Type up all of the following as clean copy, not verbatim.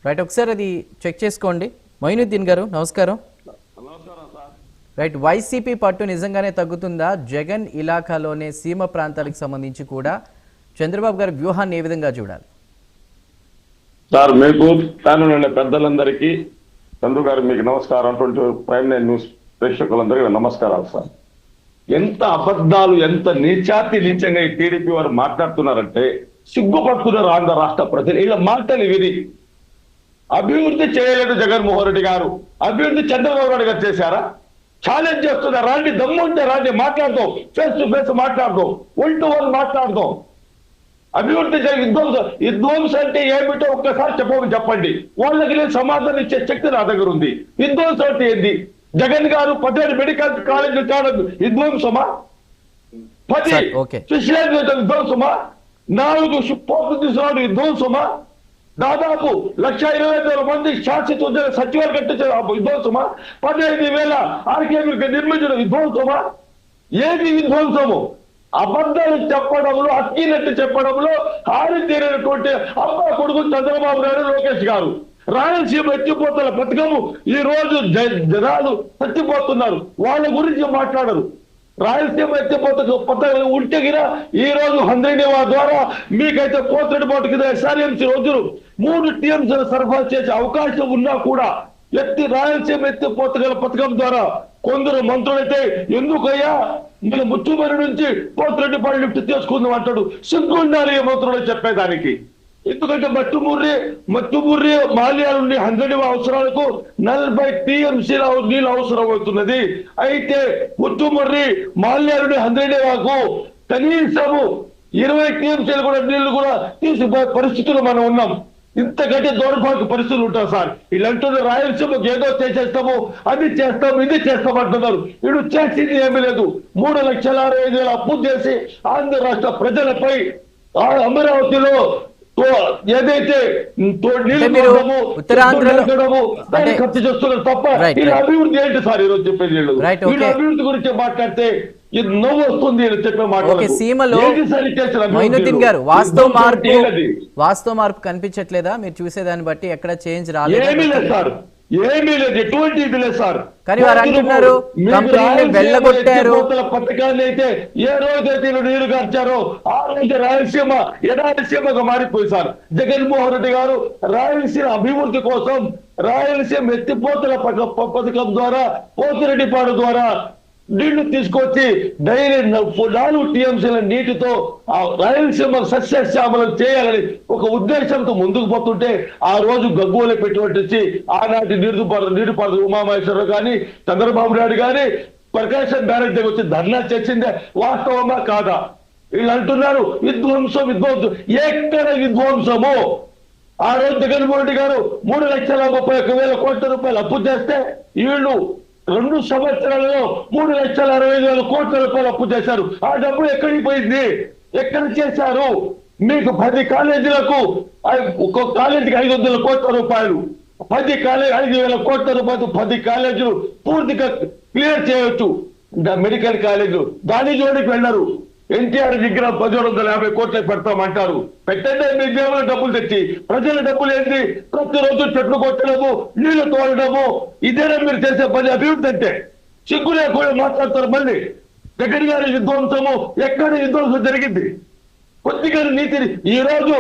Right, ఒకసారి అది check చేసుకోండి. మొయినుద్దీన్ గారు నమస్కారం. రైట్, వైసీపీ పట్టు నిజంగానే తగ్గుతుందా? జగన్ ఇలాఖాలోనే సీమ ప్రాంతాలకు సంబంధించి కూడా చంద్రబాబు గారి వ్యూహాన్ని ఏ విధంగా చూడాలి? సార్, మీకు ప్యానెల్ పెద్దలందరికీ చంద్రు గారు మీకు నమస్కారం. ప్రైమ్ నైన్ న్యూస్ ప్రేక్షకులందరికీ నమస్కారాలు. సార్, ఎంత అబద్ధాలు, ఎంత నీచంగా ఈ టీడీపీ వారు మాట్లాడుతున్నారంటే సిగ్గుపడుతున్నారు ఆంధ్ర రాష్ట్ర ప్రజలు. ఇలా మాటలు విని అభివృద్ధి చేయలేదు జగన్మోహన్ రెడ్డి గారు, అభివృద్ధి చంద్రబాబు నాయుడు గారు చేశారా? ఛాలెంజ్ చేస్తున్నారు, రాండి, దమ్ముంటే రాండి, మాట్లాడదాం, ఫేస్ టు ఫేస్ మాట్లాడదాం, 1-to-1 మాట్లాడదాం. అభివృద్ధి విధ్వంసం అంటే ఏమిటో ఒక్కసారి చెప్పండి. వాళ్ళకి నేను సమాధానం ఇచ్చే శక్తి నా దగ్గర ఉంది. విధ్వంసం అంటే ఏంది? జగన్ గారు 17 మెడికల్ కాలేజీలు కావడం విధ్వంసమా? 10 విధ్వంసమా? 4 పోర్టు తీసుకురావడం విధ్వంసమా? దాదాపు 1,20,000 మంది శాశ్వత ఉద్యోగ సచివాలు కట్టించడం విధ్వంసమా? 15,000 ఆర్కేలు నిర్మించడం విధ్వంసమా? ఏది విధ్వంసము? అబద్ధాలు చెప్పడంలో, అక్కినట్టు చెప్పడంలో ఆరితేరినటువంటి అమ్మ కొడుకు చంద్రబాబు నాయుడు, లోకేష్ గారు. రాయలసీమ ఎత్తిపోతల పథకము ఈ రోజు జనాలు చచ్చిపోతున్నారు, వాళ్ళ గురించి మాట్లాడరు. రాయలసీమ ఎత్తిపోత పథకం ఉంటే గిన ఈ రోజు 100 ద్వారా మీకైతే పోతడి పాటు కింద SRMC రోజులు 3 TMC సరఫరా చేసే అవకాశం ఉన్నా కూడా రాయలసీమ ఎత్తిపోతగల పథకం ద్వారా కొందరు మంత్రులైతే ఎందుకయ్యా మీరు ముచ్చుమరి నుంచి పోతిరెడ్డిపాడు లిఫ్ట్ చేసుకుందాం అంటాడు. సిగ్గుండాలి మంత్రులు చెప్పేదానికి. ఎందుకంటే మట్టుమూర్రి మాల్యాల నుండి 100 అవసరాలకు 40 TMC నీళ్ళు అవసరం అవుతున్నది. అయితే ముట్టుమూర్రి మాల్యాల నుండి 100 కనీసము 20 TMC కూడా నీళ్లు కూడా తీసిపోయే పరిస్థితులు మనం ఉన్నాం. ఇంతకంటే దౌర్భాగ్య పరిస్థితులు ఉంటారు సార్. వీళ్ళంటున్న రాయలసీమకు ఏదో చేసేస్తాము, అది చేస్తాము, ఇది చేస్తాం అంటున్నారు. వీడు చేసింది ఏమీ లేదు. 3,65,000 అప్పు చేసి ఆంధ్ర రాష్ట్ర ప్రజలపై అమరావతిలో ఏదైతే ఖర్చు చేస్తున్నారు తప్ప వీళ్ళ అభివృద్ధి ఏంటి సార్? ఈరోజు చెప్పేది వీళ్ళ అభివృద్ధి గురించి మాట్లాడితే ఇది నవ్వు వస్తుంది చెప్పే మాట. సీమలో మొయినుద్దీన్ గారు వాస్తవ మార్పు కనిపించట్లేదా? మీరు చూసేదాన్ని బట్టి ఎక్కడ చేంజ్ రాలేదు. ఏమీ లేదు సార్, ఏమీ లేదు, ఎటువంటి ఇది లేదు సార్. కానీ వారు అంటున్నారు వెళ్ళగొట్టారు పథకాన్ని. అయితే ఏ రోజైతే నీళ్లు కార్చారో ఆ రోజు రాయలసీమ ఎడారిసీమగా మారిపోయి సార్. జగన్మోహన్ రెడ్డి గారు రాయలసీమ అభివృద్ధి కోసం రాయలసీమ ఎత్తిపోతల పథకం ద్వారా పోతిరెడ్డిపాడు ద్వారా నీళ్లు తీసుకొచ్చి డైలీ 4 TMCల నీటితో ఆ రాయలసీమ సస్యశ్యామలం చేయాలని ఒక ఉద్దేశంతో ముందుకు పోతుంటే ఆ రోజు గగ్గోలు పెట్టి ఆనాటి నీటిపారుదల ఉమామహేశ్వరరావు కానీ చంద్రబాబు నాయుడు కానీ ప్రకాశం బ్యారేజ్ దగ్గర వచ్చి ధర్నా చేసిందే వాస్తవమా కాదా? వీళ్ళు అంటున్నారు విధ్వంసం. ఎక్కడ విధ్వంసము? ఆ రోజు జగన్మోహన్ రెడ్డి గారు 3,31,000 కోట్ల రూపాయలు అప్పు చేస్తే వీళ్ళు 2 సంవత్సరాలలో 3,60,000 కోట్ల రూపాయలు అప్పు చేశారు. ఆ డబ్బు ఎక్కడికి పోయింది? ఎక్కడ చేశారు? మీకు 10 కాలేజీలకు ఒక్కొక్క కాలేజీకి 500 కోట్ల రూపాయలు, 5,000 కోట్ల రూపాయలు 10 కాలేజీలు పూర్తిగా క్లియర్ చేయొచ్చు. మెడికల్ కాలేజీలు దాని జోడికి వెళ్ళరు. NTR దగ్గర 1,150 కోట్లు పెడతామంటారు. పెట్టండి, మీ దేవుల డబ్బులు తెచ్చి. ప్రజల డబ్బులు ఏంటి? ప్రతిరోజు చెట్లు కొట్టడము, నీళ్లు తోడడము, ఇదేనా మీరు చేసే పని? అభివృద్ధి అంటే సిగ్గు లేకుండా మాట్లాడతారు. మళ్ళీ జగన్ గారి విధ్వంసము, ఎక్కడ విధ్వంసం జరిగింది? కొద్దిగా నీతిని. ఈ రోజు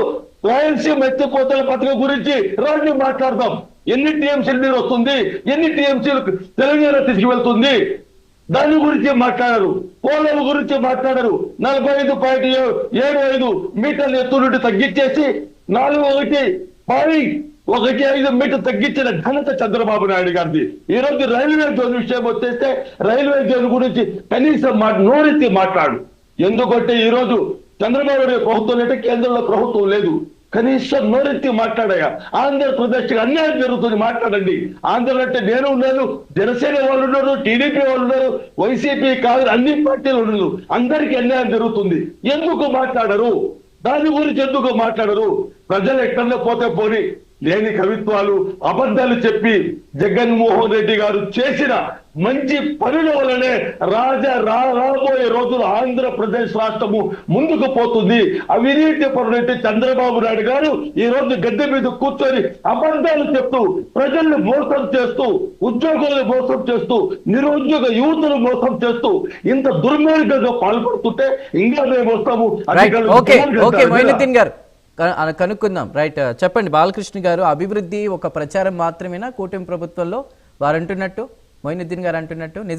రాయలసీమ ఎత్తిపోతల పథకం గురించి రాజు మాట్లాడదాం. ఎన్ని TMCలు నీరు వస్తుంది, ఎన్ని TMCలు తెలంగాణ తీసుకువెళ్తుంది, దాని గురించి మాట్లాడరు. పోలవరం గురించి మాట్లాడరు. 45.75 మీటర్ల ఎత్తు నుండి తగ్గించేసి 4.15 మీటర్ తగ్గించిన ఘనత చంద్రబాబు నాయుడు గారిది. ఈ రోజు రైల్వే జోన్ విషయం వచ్చేస్తే రైల్వే జోన్ గురించి కనీసం నోరెత్తి మాట్లాడు. ఎందుకంటే ఈ రోజు చంద్రబాబు నాయుడు ప్రభుత్వం అంటే కేంద్రంలో ప్రభుత్వం లేదు. కనీసం నోరెత్తి మాట్లాడయా. ఆంధ్రప్రదేశ్ అన్యాయం జరుగుతుంది, మాట్లాడండి. ఆంధ్ర అంటే నేను ఉన్నాను, జనసేన వాళ్ళు ఉన్నారు, టీడీపీ వాళ్ళు ఉన్నారు, వైసీపీ కాదు, అన్ని పార్టీలు ఉన్నారు. అందరికీ అన్యాయం జరుగుతుంది. ఎందుకు మాట్లాడరు? దాని గురించి ఎందుకు మాట్లాడరు? ప్రజలు ఎక్కడో పోతే పోని లేని కవిత్వాలు, అబద్ధాలు చెప్పి జగన్మోహన్ రెడ్డి గారు చేసిన మంచి పనుల వల్లనే రాబోయే రోజులు ఆంధ్రప్రదేశ్ రాష్ట్రము ముందుకు పోతుంది. అవినీతి పరుడైతే చంద్రబాబు నాయుడు గారు ఈ రోజు గద్దె మీద కూర్చొని అబద్ధాలు చెప్తూ ప్రజల్ని మోసం చేస్తూ, ఉద్యోగులను మోసం చేస్తూ, నిరుద్యోగ యువతులు మోసం చేస్తూ ఇంత దుర్మార్గంగా పాల్పడుతుంటే ఇంకా మేము వస్తాము. ఓకే మొయినుద్దీన్ గారు కనుక్కుందాం. రైట్, చెప్పండి బాలకృష్ణ గారు, అభివృద్ధి ఒక ప్రచారం మాత్రమేనా కూటమి ప్రభుత్వంలో వారు అంటున్నట్టు, మొయినుద్దీన్ గారు అంటున్నట్టు? నిజం